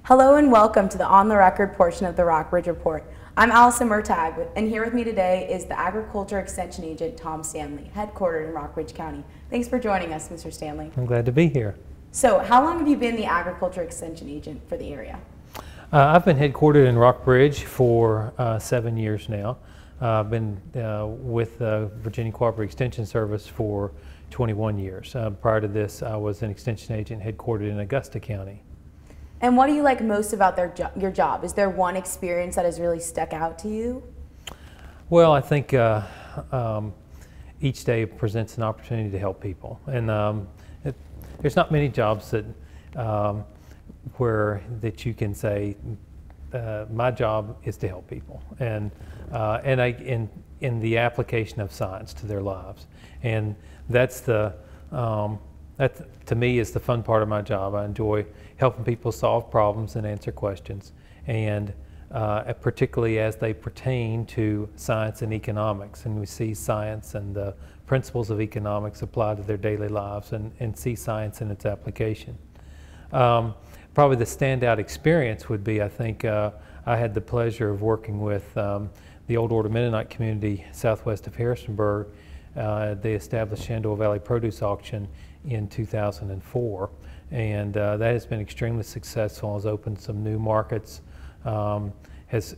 Hello and welcome to the On the Record portion of the Rockbridge Report. I'm Allison Murtagh, and here with me today is the Agriculture Extension Agent Tom Stanley, headquartered in Rockbridge County. Thanks for joining us, Mr. Stanley. I'm glad to be here. So, how long have you been the Agriculture Extension Agent for the area? I've been headquartered in Rockbridge for 7 years now. I've been with Virginia Cooperative Extension Service for 21 years. Prior to this, I was an extension agent headquartered in Augusta County. And what do you like most about your job? Is there one experience that has really stuck out to you? Well, I think each day presents an opportunity to help people. And there's not many jobs that you can say, my job is to help people. And in the application of science to their lives. And that's that to me is the fun part of my job. I enjoy helping people solve problems and answer questions, and particularly as they pertain to science and economics. And we see science and the principles of economics applied to their daily lives, and see science in its application. Probably the standout experience would be, I think, I had the pleasure of working with the Old Order Mennonite community southwest of Harrisonburg. They established Shenandoah Valley Produce Auction in 2004, and that has been extremely successful. Has opened some new markets, has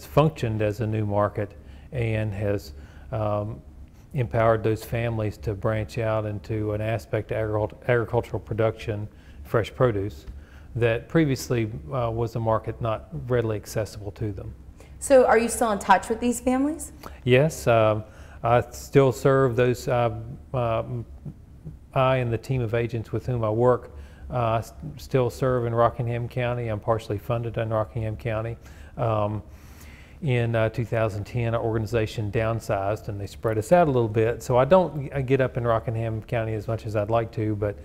functioned as a new market, and has empowered those families to branch out into an aspect of agricultural production, fresh produce, that previously was a market not readily accessible to them. So are you still in touch with these families? Yes, I still serve those. I and the team of agents with whom I work still serve in Rockingham County. I'm partially funded in Rockingham County. In 2010, our organization downsized and they spread us out a little bit. So I don't get up in Rockingham County as much as I'd like to, but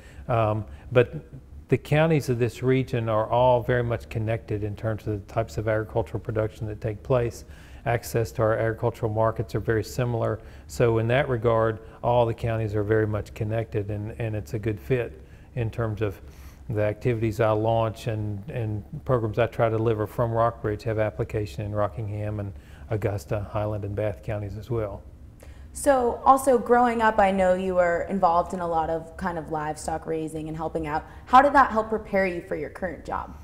the counties of this region are all very much connected in terms of the types of agricultural production that take place. Access to our agricultural markets are very similar. So in that regard, all the counties are very much connected, and it's a good fit in terms of the activities I launch and programs I try to deliver from Rockbridge have application in Rockingham and Augusta, Highland, and Bath counties as well. So also growing up, I know you were involved in a lot of kind of livestock raising and helping out. How did that help prepare you for your current job?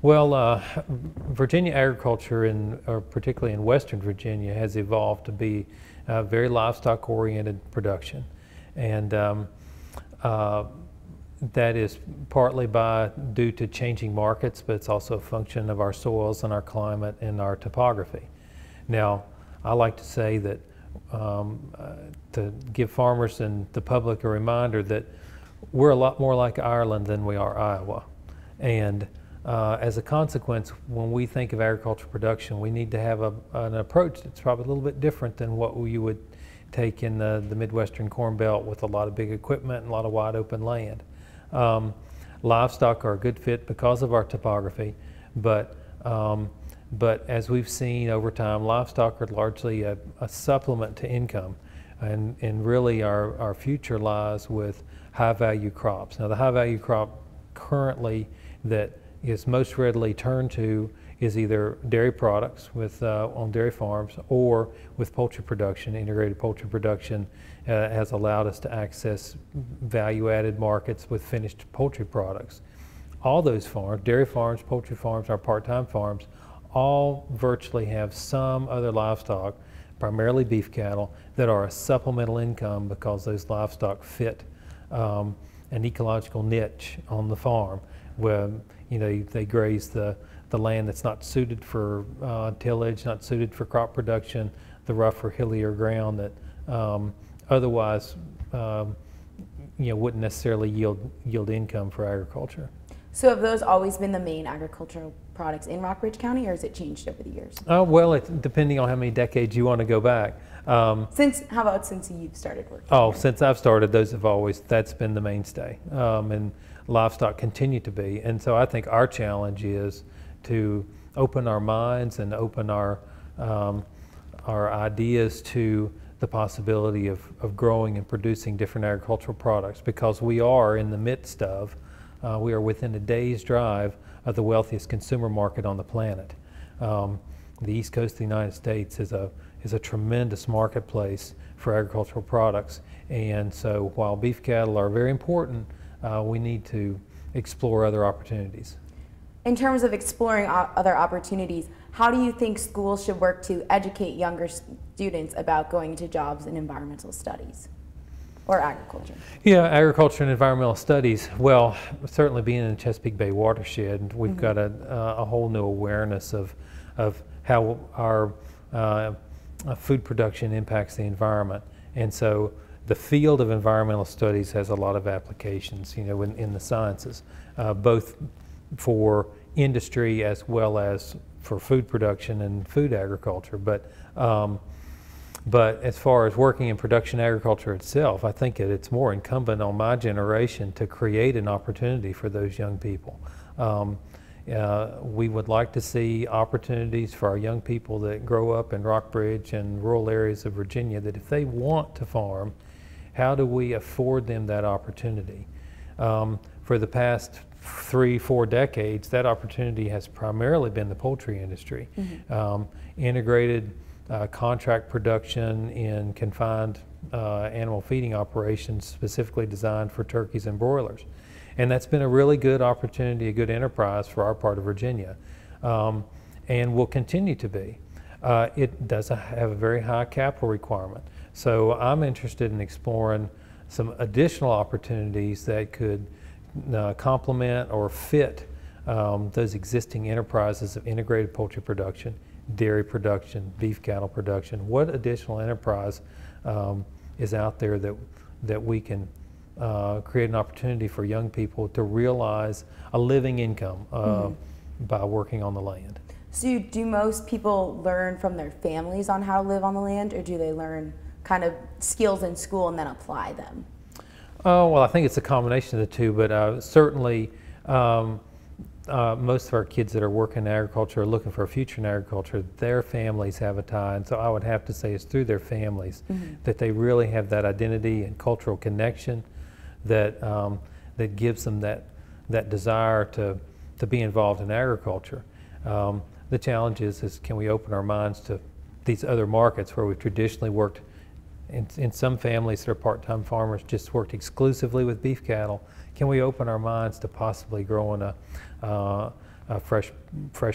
Well, Virginia agriculture, particularly in Western Virginia, has evolved to be very livestock-oriented production, and that is partly due to changing markets, but it's also a function of our soils and our climate and our topography. Now, I like to say that to give farmers and the public a reminder that we're a lot more like Ireland than we are Iowa, and as a consequence, when we think of agricultural production, we need to have an approach that's probably a little bit different than what you would take in the Midwestern Corn Belt with a lot of big equipment and a lot of wide open land. Livestock are a good fit because of our topography, but as we've seen over time, livestock are largely a supplement to income, and really our future lies with high-value crops. Now, the high-value crop currently that is most readily turned to is either dairy products on dairy farms, or with poultry production. Integrated poultry production has allowed us to access value-added markets with finished poultry products. All those farms, dairy farms, poultry farms, our part-time farms, all virtually have some other livestock, primarily beef cattle, that are a supplemental income because those livestock fit an ecological niche on the farm, where they graze the land that's not suited for tillage, not suited for crop production, the rougher, hillier ground that otherwise wouldn't necessarily yield income for agriculture. So have those always been the main agricultural products in Rockbridge County, or has it changed over the years? Well, depending on how many decades you want to go back. How about since you've started working? Oh, here? Since I've started, that's been the mainstay, and livestock continue to be. And so I think our challenge is to open our minds and open our ideas to the possibility of growing and producing different agricultural products, because we are in the midst of, we are within a day's drive of the wealthiest consumer market on the planet. The East Coast of the United States is a tremendous marketplace for agricultural products, and so while beef cattle are very important, we need to explore other opportunities. In terms of exploring other opportunities, how do you think schools should work to educate younger students about going into jobs in environmental studies or agriculture? Yeah, agriculture and environmental studies. Well, certainly being in the Chesapeake Bay watershed, we've got a whole new awareness of how our food production impacts the environment. And so the field of environmental studies has a lot of applications, in the sciences, both for industry as well as for food production and food agriculture. But as far as working in production agriculture itself, I think it's more incumbent on my generation to create an opportunity for those young people. We would like to see opportunities for our young people that grow up in Rockbridge and rural areas of Virginia, that if they want to farm, how do we afford them that opportunity? For the past 3-4 decades, that opportunity has primarily been the poultry industry. Integrated contract production in confined animal feeding operations specifically designed for turkeys and broilers. And that's been a really good opportunity, a good enterprise for our part of Virginia, and will continue to be. It does have a very high capital requirement. So I'm interested in exploring some additional opportunities that could complement or fit those existing enterprises of integrated poultry production, dairy production, beef cattle production. What additional enterprise is out there that we can create an opportunity for young people to realize a living income by working on the land? So do most people learn from their families on how to live on the land, or do they learn kind of skills in school and then apply them? Well, I think it's a combination of the two, but certainly most of our kids that are working in agriculture are looking for a future in agriculture. Their families have a tie, and so I would have to say it's through their families that they really have that identity and cultural connection that that gives them that desire to be involved in agriculture. The challenge is can we open our minds to these other markets where we've traditionally worked. In some families that are part-time farmers just worked exclusively with beef cattle. Can we open our minds to possibly growing a fresh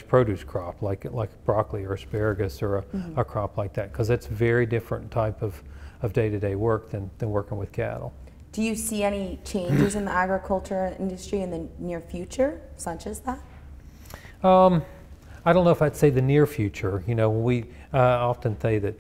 produce crop like broccoli or asparagus or a crop like that? Because that's a very different type of day-to-day work than working with cattle. Do you see any changes in the agriculture industry in the near future, such as that? I don't know if I'd say the near future. We often say that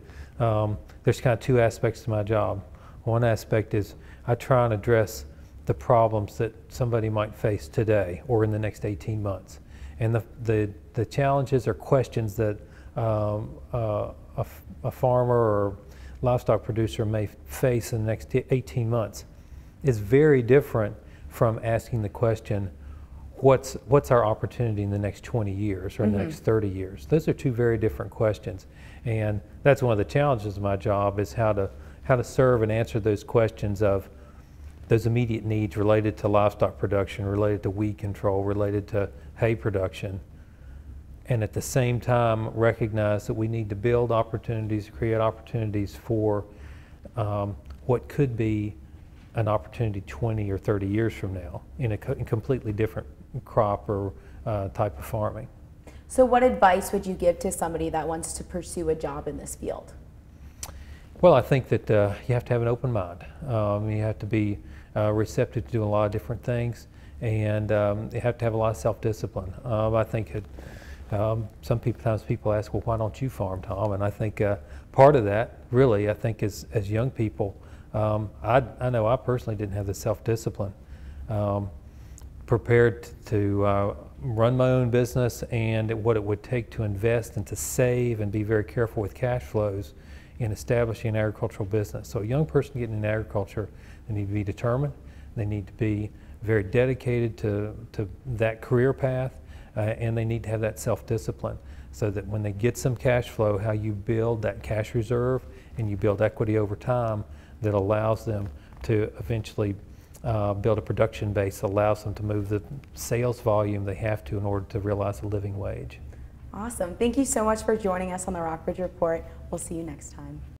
there's kind of two aspects to my job. One aspect is I try and address the problems that somebody might face today or in the next 18 months. And the challenges or questions that a farmer or livestock producer may face in the next 18 months is very different from asking the question, what's our opportunity in the next 20 years or in the next 30 years? Those are two very different questions. And that's one of the challenges of my job, is how to serve and answer those questions of those immediate needs related to livestock production, related to weed control, related to hay production, and at the same time recognize that we need to build opportunities, create opportunities for what could be an opportunity 20 or 30 years from now in a completely different crop or type of farming. So what advice would you give to somebody that wants to pursue a job in this field? Well, I think that you have to have an open mind. You have to be receptive to doing a lot of different things, and you have to have a lot of self-discipline. I think sometimes people ask, well, why don't you farm, Tom? And I think part of that, really, I think as young people, I know I personally didn't have the self-discipline. Prepared to run my own business and what it would take to invest and to save and be very careful with cash flows in establishing an agricultural business. So a young person getting into agriculture, they need to be determined, they need to be very dedicated to that career path, and they need to have that self-discipline so that when they get some cash flow, how you build that cash reserve and you build equity over time that allows them to eventually build a production base that allows them to move the sales volume they have to in order to realize a living wage. Awesome. Thank you so much for joining us on the Rockbridge Report. We'll see you next time.